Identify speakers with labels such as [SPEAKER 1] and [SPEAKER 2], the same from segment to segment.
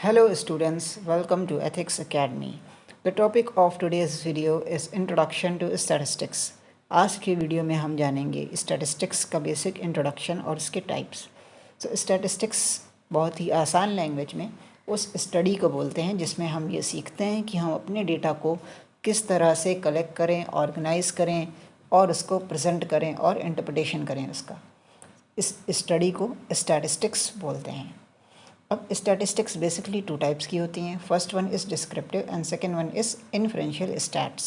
[SPEAKER 1] Hello students, welcome to Ethics Academy. The topic of today's video is Introduction to Statistics. आज की video में हम जानेंगे statistics का बेसिक इंट्रोडक्शन और इसके टाइप्स। स्टैटिस्टिक्स बहुत ही आसान लैंग्वेज में उस स्टडी को बोलते हैं जिसमें हम ये सीखते हैं कि हम अपने डेटा को किस तरह से कलेक्ट करें, ऑर्गेनाइज करें और उसको प्रेजेंट करें और इंटरप्रिटेशन करें उसका। इस स्टडी को स्टैटिस्टिक्स बोलते हैं। अब स्टैटिस्टिक्स बेसिकली टू टाइप्स की होती हैं। First one is descriptive and second one is inferential stats.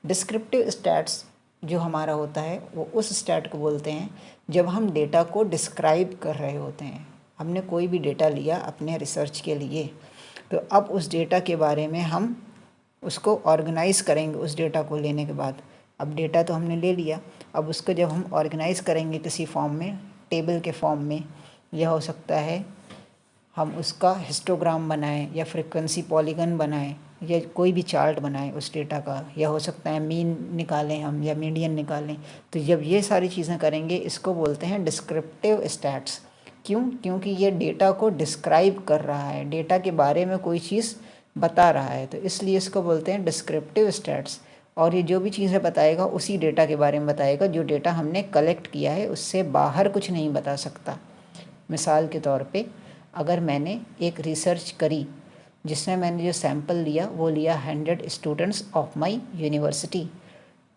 [SPEAKER 1] Descriptive stats जो हमारा होता है वो उस स्टैट को बोलते हैं जब हम डेटा को डिस्क्राइब कर रहे होते हैं। हमने कोई भी डेटा लिया अपने रिसर्च के लिए, तो अब उस डेटा के बारे में हम उसको ऑर्गेनाइज़ करेंगे। उस डेटा को लेने के बाद अब डेटा तो हमने ले लिया, अब उसको जब हम ऑर्गेनाइज़ करेंगे किसी फॉर्म में, टेबल के फॉर्म में, यह हो सकता है हम उसका हिस्टोग्राम बनाएं या फ्रीक्वेंसी पॉलीगन बनाएं या कोई भी चार्ट बनाएं उस डेटा का, या हो सकता है मीन निकालें हम या मीडियन निकालें। तो जब ये सारी चीज़ें करेंगे इसको बोलते हैं डिस्क्रिप्टिव स्टैट्स। क्यों? क्योंकि ये डेटा को डिस्क्राइब कर रहा है, डेटा के बारे में कोई चीज़ बता रहा है, तो इसलिए इसको बोलते हैं डिस्क्रिप्टिव स्टैट्स। और ये जो भी चीज़ें बताएगा उसी डेटा के बारे में बताएगा जो डेटा हमने कलेक्ट किया है, उससे बाहर कुछ नहीं बता सकता। मिसाल के तौर पे अगर मैंने एक रिसर्च करी जिसमें मैंने जो सैंपल लिया वो लिया 100 स्टूडेंट्स ऑफ माय यूनिवर्सिटी,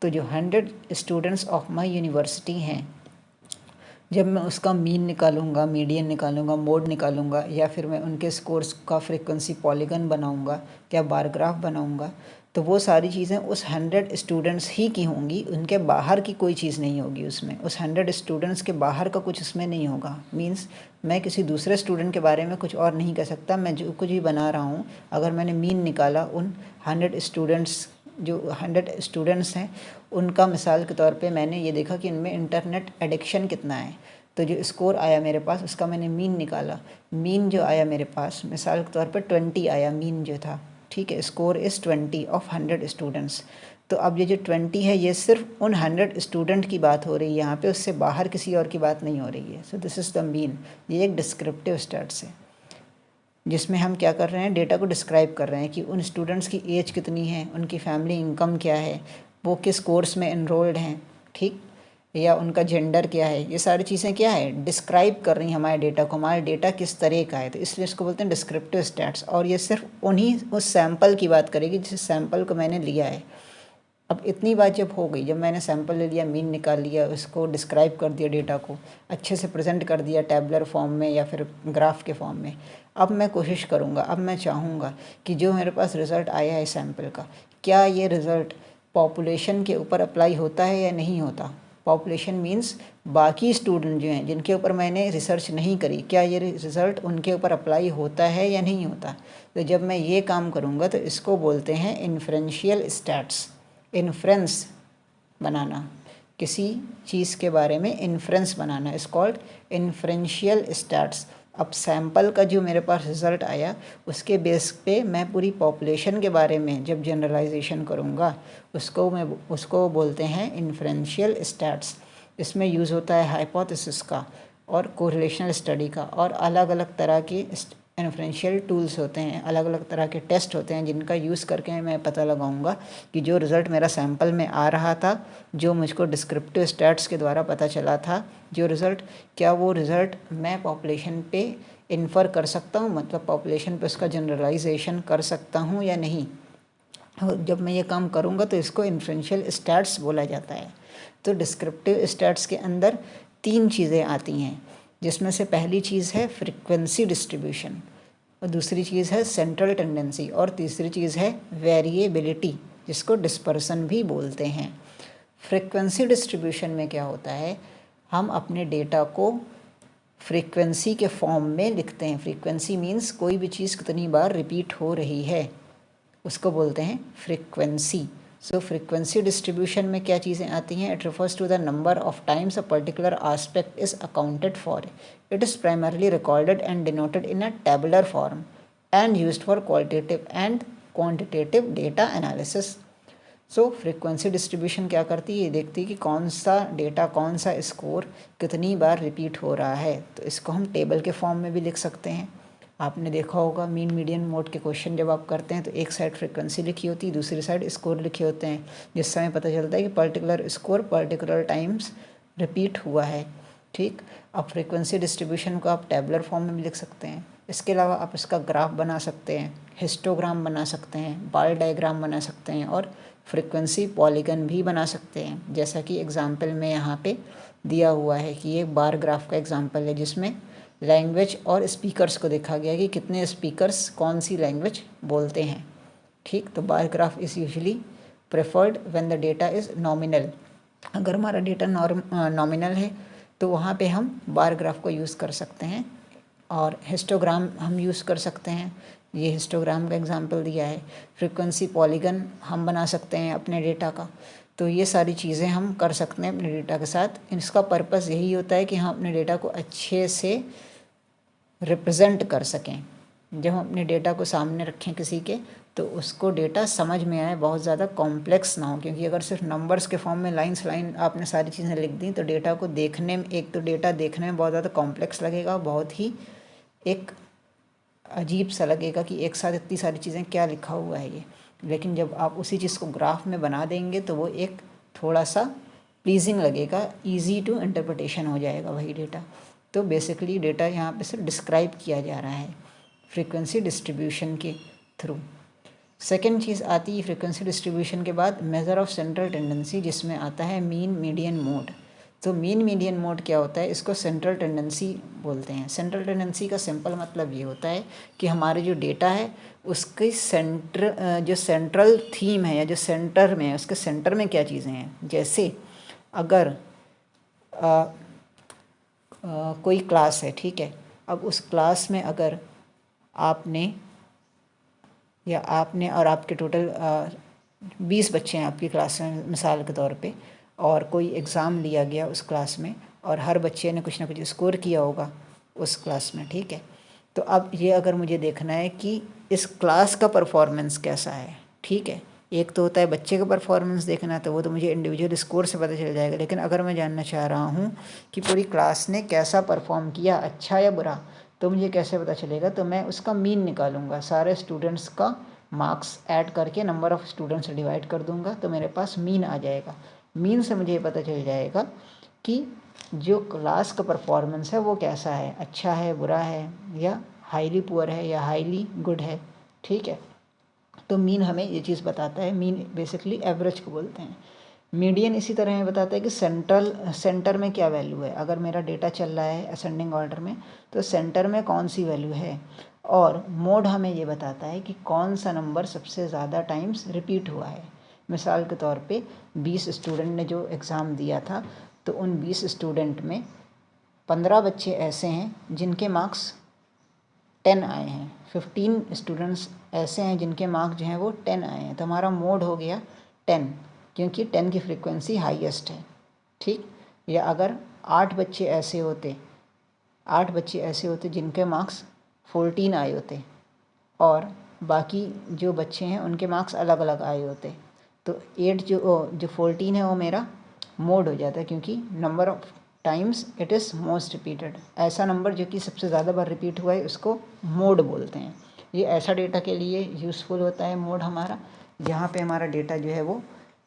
[SPEAKER 1] तो जो 100 स्टूडेंट्स ऑफ माय यूनिवर्सिटी हैं, जब मैं उसका मीन निकालूंगा, मीडियन निकालूंगा, मोड निकालूंगा, या फिर मैं उनके स्कोर्स का फ्रीक्वेंसी पॉलीगन बनाऊंगा या बार ग्राफ बनाऊंगा, तो वो सारी चीज़ें उस 100 स्टूडेंट्स ही की होंगी, उनके बाहर की कोई चीज़ नहीं होगी उसमें। उस 100 स्टूडेंट्स के बाहर का कुछ उसमें नहीं होगा। मींस मैं किसी दूसरे स्टूडेंट के बारे में कुछ और नहीं कह सकता। मैं जो कुछ भी बना रहा हूँ, अगर मैंने मीन निकाला उन 100 स्टूडेंट्स, जो 100 स्टूडेंट्स हैं उनका, मिसाल के तौर पे मैंने ये देखा कि इनमें इंटरनेट एडिक्शन कितना है, तो जो स्कोर आया मेरे पास उसका मैंने मीन निकाला। मीन जो आया मेरे पास, मिसाल के तौर पे 20 आया मीन जो था, ठीक है। Score is 20 of 100 students. तो अब ये जो 20 है ये सिर्फ उन 100 स्टूडेंट की बात हो रही है यहाँ पे, उससे बाहर किसी और की बात नहीं हो रही है। So this is the mean. ये एक डिस्क्रिप्टिव स्टैट्स है जिसमें हम क्या कर रहे हैं, डेटा को डिस्क्राइब कर रहे हैं कि उन स्टूडेंट्स की एज कितनी है, उनकी फैमिली इनकम क्या है, वो किस कोर्स में एनरोल्ड हैं, ठीक, या उनका जेंडर क्या है। ये सारी चीज़ें क्या है, डिस्क्राइब कर रही हैं हमारे डेटा को, हमारा डेटा किस तरह का है। तो इसलिए इसको बोलते हैं डिस्क्रिप्टिव स्टैट्स। और ये सिर्फ उन्हीं उस सैम्पल की बात करेगी जिस सैम्पल को मैंने लिया है। अब इतनी बात जब हो गई, जब मैंने सैंपल ले लिया, मीन निकाल लिया, उसको डिस्क्राइब कर दिया, डेटा को अच्छे से प्रेजेंट कर दिया टैबलर फॉर्म में या फिर ग्राफ के फॉर्म में, अब मैं कोशिश करूँगा, अब मैं चाहूँगा कि जो मेरे पास रिज़ल्ट आया है सैंपल का, क्या ये रिज़ल्ट पॉपुलेशन के ऊपर अप्लाई होता है या नहीं होता। पॉपुलेशन मीन्स बाकी स्टूडेंट जो हैं जिनके ऊपर मैंने रिसर्च नहीं करी, क्या ये रिज़ल्ट उनके ऊपर अप्लाई होता है या नहीं होता। तो जब मैं ये काम करूँगा तो इसको बोलते हैं इन्फ्रेंशियल स्टैट्स। इन्फ्रेंस बनाना, किसी चीज़ के बारे में inference banana is called inferential stats. अब सैंपल का जो मेरे पास रिज़ल्ट आया उसके बेस पे मैं पूरी पॉपुलेशन के बारे में जब जनरलाइजेशन करूँगा उसको बोलते हैं इन्फ्रेंशियल स्टैट्स। इसमें यूज़ होता है हाइपोथेसिस का और कोरिलेशनल स्टडी का, और अलग अलग तरह की इन्फ्रेंशियल टूल्स होते हैं, अलग अलग तरह के टेस्ट होते हैं जिनका यूज़ करके मैं पता लगाऊंगा कि जो रिज़ल्ट मेरा सैंपल में आ रहा था, जो मुझको डिस्क्रिप्टिव स्टैट्स के द्वारा पता चला था, जो रिज़ल्ट, क्या वो रिज़ल्ट मैं पॉपुलेशन पे इन्फर कर सकता हूँ, मतलब पॉपुलेशन पे उसका जनरलाइजेशन कर सकता हूँ या नहीं। जब मैं ये काम करूँगा तो इसको इन्फ्रेंशियल स्टैट्स बोला जाता है। तो डिस्क्रिप्टिव स्टैट्स के अंदर 3 चीज़ें आती हैं, जिसमें से पहली चीज़ है फ्रीक्वेंसी डिस्ट्रीब्यूशन, और दूसरी चीज़ है सेंट्रल टेंडेंसी, और तीसरी चीज़ है वेरिएबिलिटी, जिसको डिस्पर्सन भी बोलते हैं। फ्रीक्वेंसी डिस्ट्रीब्यूशन में क्या होता है, हम अपने डेटा को फ्रीक्वेंसी के फॉर्म में लिखते हैं। फ्रीक्वेंसी मीन्स कोई भी चीज़ कितनी बार रिपीट हो रही है, उसको बोलते हैं फ्रीक्वेंसी। सो फ्रीक्वेंसी डिस्ट्रीब्यूशन में क्या चीज़ें आती हैं, it refers to the number of times a particular aspect is accounted for. It is primarily recorded and denoted in a tabular form and used for qualitative and quantitative data analysis. So frequency distribution क्या करती है, ये देखती है कि कौन सा data, कौन सा स्कोर कितनी बार रिपीट हो रहा है। तो इसको हम टेबल के फॉर्म में भी लिख सकते हैं, आपने देखा होगा मीन मीडियन मोड के क्वेश्चन जब आप करते हैं तो एक साइड फ्रीक्वेंसी लिखी होती है, दूसरी साइड स्कोर लिखे होते हैं, जिस समय पता चलता है कि particular score particular times repeat हुआ है। ठीक, अब फ्रीक्वेंसी डिस्ट्रीब्यूशन को आप टेबुलर फॉर्म में भी लिख सकते हैं। इसके अलावा आप इसका ग्राफ बना सकते हैं, हिस्टोग्राम बना सकते हैं, बार डायग्राम बना सकते हैं और फ्रीक्वेंसी पॉलीगन भी बना सकते हैं। जैसा कि एग्जाम्पल में यहाँ पे दिया हुआ है कि ये बार ग्राफ का एग्जाम्पल है, जिसमें लैंग्वेज और स्पीकर्स को देखा गया कि कितने स्पीकर्स कौन सी लैंग्वेज बोलते हैं। ठीक, तो bar graph is usually preferred when the data is nominal. अगर हमारा डेटा नॉमिनल है तो वहाँ पे हम बार ग्राफ को यूज़ कर सकते हैं, और हिस्टोग्राम हम यूज़ कर सकते हैं। ये हिस्टोग्राम का एग्जांपल दिया है। फ्रीक्वेंसी पॉलीगन हम बना सकते हैं अपने डेटा का। तो ये सारी चीज़ें हम कर सकते हैं अपने डेटा के साथ। इसका पर्पस यही होता है कि हम अपने डेटा को अच्छे से रिप्रेजेंट कर सकें। जब हम अपने डेटा को सामने रखें किसी के, तो उसको डेटा समझ में आए, बहुत ज़्यादा कॉम्प्लेक्स ना हो। क्योंकि अगर सिर्फ नंबर्स के फॉर्म में लाइन आपने सारी चीज़ें लिख दी तो डेटा को देखने में, एक तो डेटा देखने में बहुत ज़्यादा कॉम्प्लेक्स लगेगा, बहुत ही एक अजीब सा लगेगा कि एक साथ इतनी सारी चीज़ें क्या लिखा हुआ है ये। लेकिन जब आप उसी चीज़ को ग्राफ में बना देंगे तो वो एक थोड़ा सा प्लीजिंग लगेगा, ईजी टू इंटरप्रिटेशन हो जाएगा वही डेटा। तो बेसिकली डेटा यहाँ पे सिर्फ डिस्क्राइब किया जा रहा है फ्रीक्वेंसी डिस्ट्रीब्यूशन के थ्रू। सेकेंड चीज़ आती है फ्रीक्वेंसी डिस्ट्रीब्यूशन के बाद मेज़र ऑफ सेंट्रल टेंडेंसी, जिसमें आता है मीन मीडियन मोड। तो मीन मीडियन मोड क्या होता है, इसको सेंट्रल टेंडेंसी बोलते हैं। सेंट्रल टेंडेंसी का सिंपल मतलब ये होता है कि हमारे जो डेटा है उसके जो सेंट्रल थीम है या जो सेंटर में है, उसके सेंटर में क्या चीज़ें हैं। जैसे अगर कोई क्लास है, ठीक है, अब उस क्लास में अगर आपने और आपके टोटल 20 बच्चे हैं आपकी क्लास में मिसाल के तौर पे, और कोई एग्ज़ाम लिया गया उस क्लास में और हर बच्चे ने कुछ ना कुछ स्कोर किया होगा उस क्लास में, ठीक है। तो अब ये अगर मुझे देखना है कि इस क्लास का परफॉर्मेंस कैसा है, ठीक है। एक तो होता है बच्चे का परफॉर्मेंस देखना, तो वो तो मुझे इंडिविजुअल स्कोर से पता चल जाएगा। लेकिन अगर मैं जानना चाह रहा हूँ कि पूरी क्लास ने कैसा परफॉर्म किया, अच्छा या बुरा, तो मुझे कैसे पता चलेगा। तो मैं उसका मीन निकालूंगा, सारे स्टूडेंट्स का मार्क्स ऐड करके नंबर ऑफ़ स्टूडेंट्स से डिवाइड कर दूंगा, तो मेरे पास मीन आ जाएगा। मीन से मुझे पता चल जाएगा कि जो क्लास का परफॉर्मेंस है वो कैसा है, अच्छा है, बुरा है, या हाईली पुअर है या हाईली गुड है, ठीक है। तो मीन हमें ये चीज़ बताता है। मीन बेसिकली एवरेज को बोलते हैं। मीडियन इसी तरह हमें बताता है कि सेंटर में क्या वैल्यू है। अगर मेरा डेटा चल रहा है असेंडिंग ऑर्डर में, तो सेंटर में कौन सी वैल्यू है। और मोड हमें ये बताता है कि कौन सा नंबर सबसे ज़्यादा टाइम्स रिपीट हुआ है। मिसाल के तौर पे 20 स्टूडेंट ने जो एग्ज़ाम दिया था, तो उन 20 स्टूडेंट में 15 बच्चे ऐसे हैं जिनके मार्क्स 10 आए हैं, 15 स्टूडेंट्स ऐसे हैं जिनके मार्क्स जो हैं वो 10 आए हैं। तो हमारा मोड हो गया 10, क्योंकि 10 की फ्रीक्वेंसी हाईएस्ट है, ठीक। या अगर 8 बच्चे ऐसे होते जिनके मार्क्स 14 आए होते, और बाकी जो बच्चे हैं उनके मार्क्स अलग अलग आए होते, तो 8 जो 14 है वो मेरा मोड हो जाता है, क्योंकि number of times it is most repeated. ऐसा नंबर जो कि सबसे ज़्यादा बार रिपीट हुआ है उसको मोड बोलते हैं। ये ऐसा डेटा के लिए यूज़फुल होता है मोड हमारा, जहाँ पे हमारा डेटा जो है वो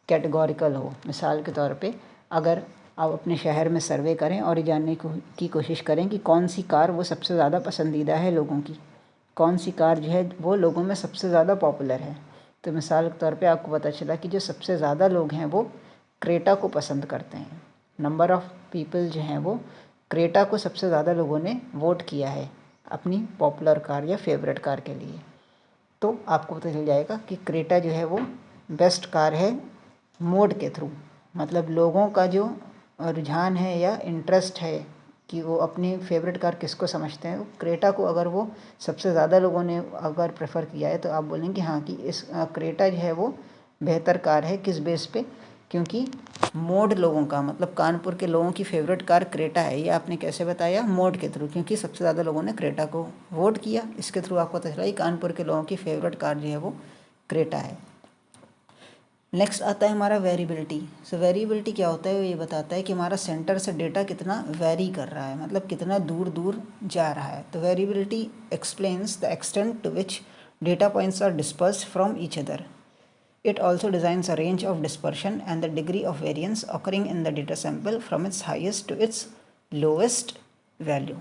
[SPEAKER 1] कैटेगोरिकल हो। मिसाल के तौर पे अगर आप अपने शहर में सर्वे करें और ये जानने की कोशिश करें कि कौन सी कार वो सबसे ज़्यादा पसंदीदा है लोगों की, कौन सी कार जो है वो लोगों में सबसे ज़्यादा पॉपुलर है, तो मिसाल के तौर पे आपको पता चला कि जो सबसे ज़्यादा लोग हैं वो क्रेटा को पसंद करते हैं। नंबर ऑफ़ पीपल जो हैं वो क्रेटा को सबसे ज़्यादा लोगों ने वोट किया है अपनी पॉपुलर कार या फेवरेट कार के लिए। तो आपको पता चल जाएगा कि क्रेटा जो है वो बेस्ट कार है मोड के थ्रू। मतलब लोगों का जो रुझान है या इंटरेस्ट है कि वो अपनी फेवरेट कार किसको समझते हैं, क्रेटा को अगर वो सबसे ज़्यादा लोगों ने अगर प्रेफर किया है, तो आप बोलेंगे हाँ कि इस क्रेटा जो है वो बेहतर कार है। किस बेस पे, क्योंकि मोड लोगों का, मतलब कानपुर के लोगों की फेवरेट कार क्रेटा है। ये आपने कैसे बताया, मोड के थ्रू, क्योंकि सबसे ज़्यादा लोगों ने क्रेटा को वोट किया। इसके थ्रू आपको पता चला कि कानपुर के लोगों की फेवरेट कार जो है वो क्रेटा है। नेक्स्ट आता है हमारा वेरिएबिलिटी। सो वेरिएबिलिटी क्या होता है, ये बताता है कि हमारा सेंटर से डेटा कितना वेरी कर रहा है, मतलब कितना दूर दूर जा रहा है। तो variability explains the extent to which data points are dispersed from each other. It also designs a range of dispersion and the degree of variance occurring in the data sample from its highest to its lowest value.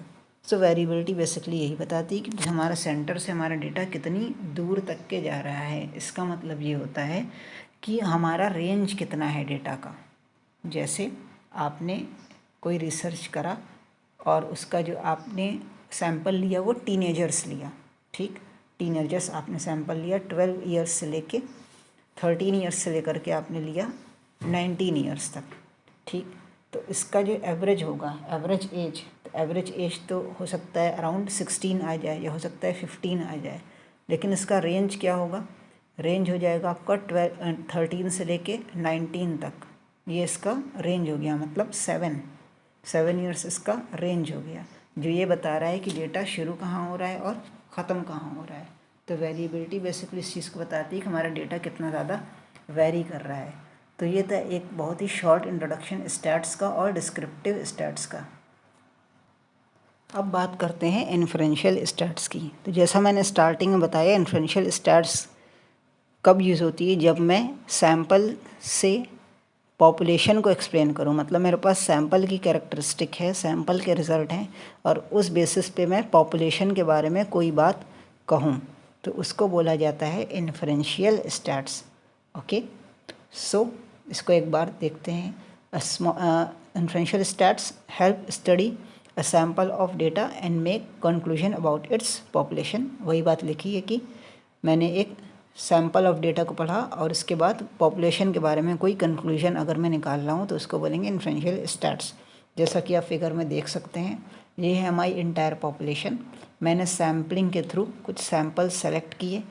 [SPEAKER 1] So variability basically यही बताती है कि हमारा centre से हमारा data कितनी दूर तक के जा रहा है। इसका मतलब ये होता है कि हमारा रेंज कितना है डेटा का। जैसे आपने कोई रिसर्च करा और उसका जो आपने सैंपल लिया वो टीनेजर्स लिया, ठीक, टीनेजर्स आपने सैंपल लिया 12 ईयर्स से लेके 13 ईयर्स से लेकर के आपने लिया 19 ईयर्स तक, ठीक। तो इसका जो एवरेज होगा, एवरेज एज तो हो सकता है अराउंड 16 आ जाए या हो सकता है 15 आ जाए, लेकिन इसका रेंज क्या होगा, रेंज हो जाएगा आपका 13 से लेके 19 तक। ये इसका रेंज हो गया, मतलब 7 ईयर्स इसका रेंज हो गया, जो ये बता रहा है कि डेटा शुरू कहाँ हो रहा है और ख़त्म कहाँ हो रहा है। तो वेरिएबिलिटी बेसिकली इस चीज़ को बताती है कि हमारा डेटा कितना ज़्यादा वेरी कर रहा है। तो ये था एक बहुत ही शॉर्ट इंट्रोडक्शन स्टैट्स का और डिस्क्रिप्टिव स्टैट्स का। अब बात करते हैं इन्फ्रेंशियल स्टैट्स की। तो जैसा मैंने स्टार्टिंग में बताया, इन्फ्रेंशियल स्टैट्स कब यूज़ होती है, जब मैं सैंपल से पॉपुलेशन को एक्सप्लेन करूं, मतलब मेरे पास सैंपल की कैरेक्टरिस्टिक है, सैंपल के रिज़ल्ट हैं और उस बेसिस पे मैं पॉपुलेशन के बारे में कोई बात कहूं, तो उसको बोला जाता है इन्फ्रेंशियल स्टैट्स। ओके, सो इसको एक बार देखते हैं। Inferential stats help study a sample of data and make conclusion about its population. वही बात लिखी है कि मैंने एक सैंपल ऑफ डेटा को पढ़ा और इसके बाद पॉपुलेशन के बारे में कोई कंक्लूजन अगर मैं निकाल रहा हूँ तो उसको बोलेंगे इन्फ्रेंशियल स्टैट्स। जैसा कि आप फिगर में देख सकते हैं, ये है हमारी इंटायर पॉपुलेशन। मैंने सैम्पलिंग के थ्रू कुछ सैंपल्स सेलेक्ट किए,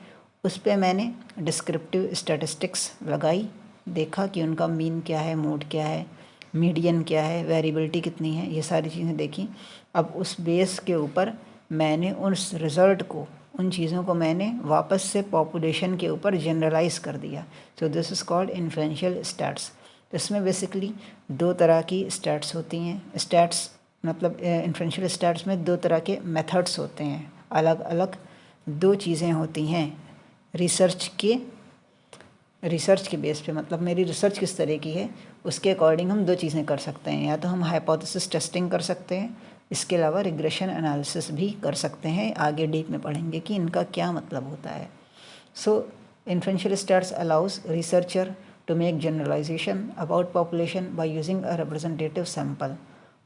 [SPEAKER 1] उस पर मैंने डिस्क्रिप्टिव स्टैटिस्टिक्स लगाई, देखा कि उनका मीन क्या है, मोड क्या है, मीडियन क्या है, वेरिएबिलिटी कितनी है, ये सारी चीज़ें देखी। अब उस बेस के ऊपर मैंने उस रिज़ल्ट को, उन चीज़ों को मैंने वापस से पॉपुलेशन के ऊपर जनरलाइज कर दिया। So this is called inferential stats. इसमें बेसिकली दो तरह की स्टैट्स होती हैं। स्टैट्स मतलब इन्फ्रेंशियल स्टैट्स में दो तरह के मेथड्स होते हैं, अलग अलग दो चीज़ें होती हैं रिसर्च के बेस पे। मतलब मेरी रिसर्च किस तरह की है उसके अकॉर्डिंग हम दो चीज़ें कर सकते हैं, या तो हम हाइपोथेसिस टेस्टिंग कर सकते हैं, इसके अलावा रिग्रेशन एनालिसिस भी कर सकते हैं। आगे डीप में पढ़ेंगे कि इनका क्या मतलब होता है। So inferential stats allows researcher to make generalization about population by using a representative sample.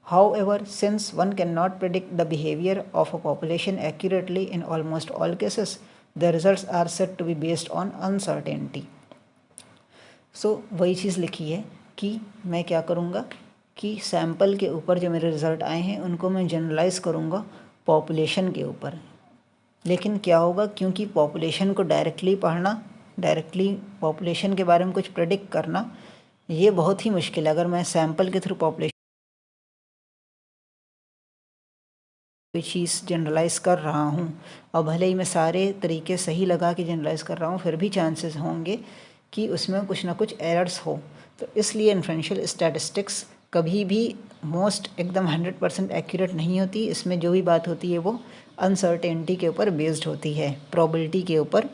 [SPEAKER 1] However, since one cannot predict the behavior of a population accurately in almost all cases, the results are said to be based on uncertainty. So वही चीज़ लिखी है कि मैं क्या करूँगा कि sample के ऊपर जो मेरे रिज़ल्ट आए हैं उनको मैं जनरलाइज़ करूँगा पॉपुलेशन के ऊपर। लेकिन क्या होगा, क्योंकि पॉपुलेशन को डायरेक्टली पढ़ना, डायरेक्टली पॉपुलेशन के बारे में कुछ प्रेडिक्ट करना, ये बहुत ही मुश्किल है। अगर मैं सैंपल के थ्रू पॉपुलेशन कोई चीज़ जनरलाइज़ कर रहा हूँ और भले ही मैं सारे तरीके सही लगा के जनरलाइज़ कर रहा हूँ, फिर भी चांसेस होंगे कि उसमें कुछ ना कुछ एरर्स हो। तो इसलिए इन्फ्रेंशियल स्टैटिस्टिक्स कभी भी एकदम 100% एक्यूरेट नहीं होती। इसमें जो भी बात होती है वो अनसर्टेनिटी के ऊपर बेस्ड होती है, प्रोबेबिलिटी के ऊपर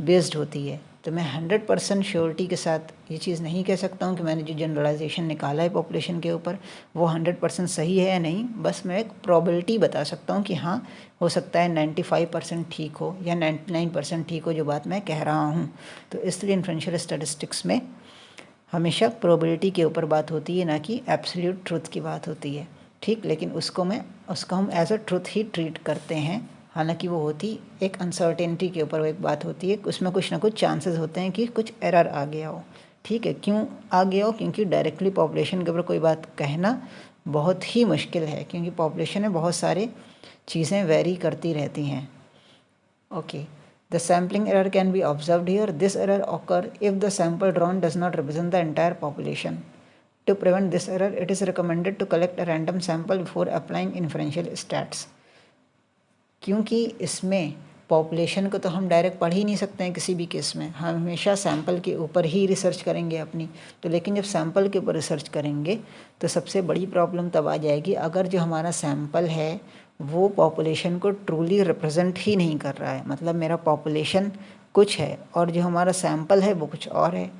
[SPEAKER 1] बेस्ड होती है। तो मैं 100% श्योरिटी के साथ ये चीज़ नहीं कह सकता हूँ कि मैंने जो जनरलाइजेशन निकाला है पॉपुलेशन के ऊपर वो 100% सही है या नहीं। बस मैं एक प्रोबेबिलिटी बता सकता हूँ कि हाँ, हो सकता है 95% ठीक हो या 99% ठीक हो जो बात मैं कह रहा हूँ। तो इसलिए इन्फ्रेंशियल स्टैटिस्टिक्स में हमेशा प्रोबेबिलिटी के ऊपर बात होती है, ना कि एब्सोल्यूट ट्रुथ की बात होती है, ठीक। लेकिन उसको हम एज अ ट्रुथ ही ट्रीट करते हैं, हालांकि वो होती एक अनसर्टेनिटी के ऊपर वो एक बात होती है, उसमें कुछ ना कुछ चांसेस होते हैं कि कुछ एरर आ गया हो, ठीक है। क्यों आ गया हो? क्योंकि डायरेक्टली पॉपुलेशन के ऊपर कोई बात कहना बहुत ही मुश्किल है, क्योंकि पॉपुलेशन में बहुत सारी चीज़ें वेरी करती रहती हैं। Okay, the sampling error can be observed here. This error occurs if the sample drawn does not represent the entire population. To prevent this error, it is recommended to collect a random sample before applying inferential stats. क्योंकि इसमें population को तो हम direct पढ़ ही नहीं सकते हैं किसी भी केस में, हम हमेशा सैंपल के ऊपर ही रिसर्च करेंगे अपनी। तो लेकिन जब सैंपल के ऊपर रिसर्च करेंगे तो सबसे बड़ी प्रॉब्लम तब आ जाएगी अगर जो हमारा सैंपल है वो पॉपुलेशन को ट्रूली रिप्रेजेंट ही नहीं कर रहा है। मतलब मेरा पॉपुलेशन कुछ है और जो हमारा सैंपल है वो कुछ और है।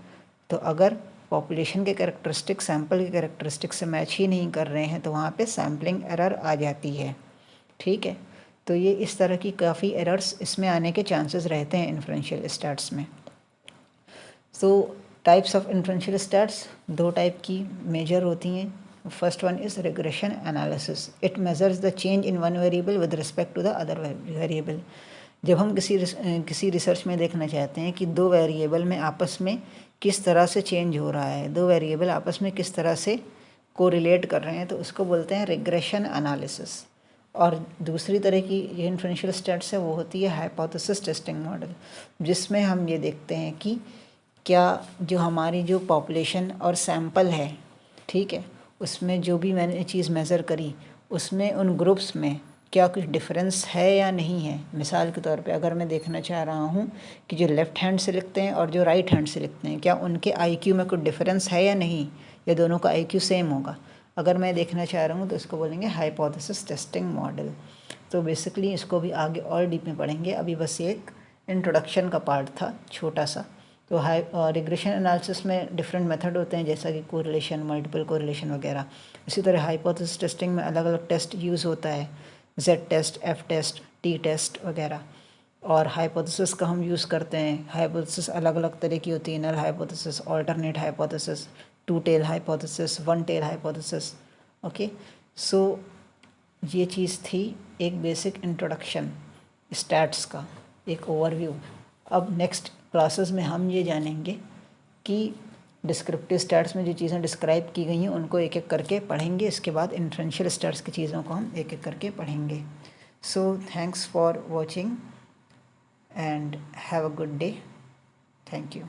[SPEAKER 1] तो अगर पॉपुलेशन के कैरेक्टरिस्टिक सैंपल के कैरेक्टरिस्टिक से मैच ही नहीं कर रहे हैं तो वहाँ पे सैम्पलिंग एरर आ जाती है। ठीक है, तो ये इस तरह की काफ़ी एरर्स इसमें आने के चांसेस रहते हैं इन्फ्रेंशियल स्टैट्स में। So types of inferential stats दो टाइप की मेजर होती हैं। First one is regression analysis. It measures the change in one variable with respect to the other variable. जब हम किसी रिसर्च में देखना चाहते हैं कि दो वेरिएबल में आपस में किस तरह से चेंज हो रहा है, दो वेरिएबल आपस में किस तरह से कोरिलेट कर रहे हैं, तो उसको बोलते हैं रिग्रेशन एनालिसिस। और दूसरी तरह की ये इन्फ्रेंशियल स्टैट्स है वो होती है हाइपोथेसिस टेस्टिंग मॉडल, जिसमें हम ये देखते हैं कि क्या जो हमारी जो पॉपुलेशन और सैंपल है, ठीक है, उसमें जो भी मैंने चीज़ मेज़र करी उसमें उन ग्रुप्स में क्या कुछ डिफरेंस है या नहीं है। मिसाल के तौर पे अगर मैं देखना चाह रहा हूँ कि जो लेफ़्ट हैंड से लिखते हैं और जो राइट हैंड से लिखते हैं क्या उनके आईक्यू में कुछ डिफरेंस है या नहीं, या दोनों का आईक्यू सेम होगा, अगर मैं देखना चाह रहा हूँ तो इसको बोलेंगे हाइपोथेसिस टेस्टिंग मॉडल। तो बेसिकली इसको भी आगे और डीप में पढ़ेंगे, अभी बस एक इंट्रोडक्शन का पार्ट था छोटा सा। तो रिग्रेशन एनालिसिस में डिफरेंट मेथड होते हैं जैसा कि कोरिलेशन, मल्टीपल कोरिलेशन वगैरह। इसी तरह हाइपोथेसिस टेस्टिंग में अलग अलग टेस्ट यूज़ होता है, Z test, F test, T test वगैरह। और हाइपोथेसिस का हम यूज़ करते हैं, हाइपोथेसिस अलग अलग तरह की होती है, null hypothesis, alternate hypothesis, two tail hypothesis, one tail hypothesis. Okay, so ये चीज़ थी एक बेसिक इंट्रोडक्शन स्टैट्स का, एक ओवरव्यू। अब नेक्स्ट क्लासेस में हम ये जानेंगे कि डिस्क्रिप्टिव स्टैट्स में जो चीज़ें डिस्क्राइब की गई हैं उनको एक एक करके पढ़ेंगे, इसके बाद इन्फ्रेंशियल स्टैट्स की चीज़ों को हम एक एक करके पढ़ेंगे। So thanks for watching and have a good day. Thank you.